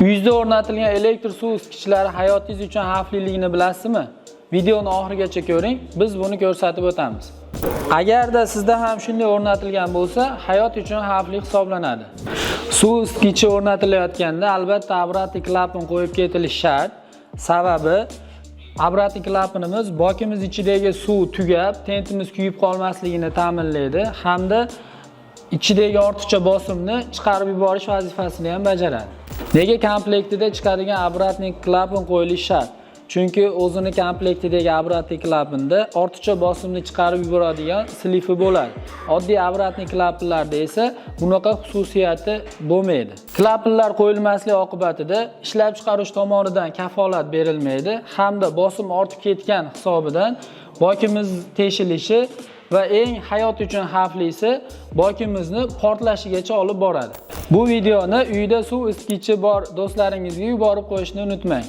Uyingizda o'rnatilgan elektr suv isitgichlari hayotingiz uchun xavfliligini bilasizmi? Videoni oxirigacha ko'ring, biz buni ko'rsatib o'tamiz. Agarda sizda ham shunday o'rnatilgan bo'lsa, hayot uchun xavfli hisoblanadi. Suv isitgichi o'rnatilayotganda albatta obratnik klapan qo'yib ketilishi shart. Sababi obratnik klapanimiz bokimiz ichidagi suv tugab, tentimiz kuyib qolmasligini ta'minlaydi hamda ichidagi ortiqcha bosimni chiqarib yuborish vazifasini ham bajaradi. Nega komplektida chiqadigan obratnik klapan qo'yilishi shart? Chunki o'zini komplektidagi obratnik klapanda ortiqcha bosimni chiqarib yuboradigan slifi bo'ladi. Oddiy obratnik klapanlarda esa bunaqa xususiyati bo'lmaydi. Klapanlar qo'yilmasligi oqibatida ishlab chiqaruvchi tomonidan kafolat berilmaydi hamda bosim ortib ketgan hisobidan bokimiz teshilishi va eng hayot uchun xavflisi bokimizni portlashigacha olib boradi. Bu videoni uyda suv isitgichi bor do'stlaringizga yuborib qo'yishni unutmang.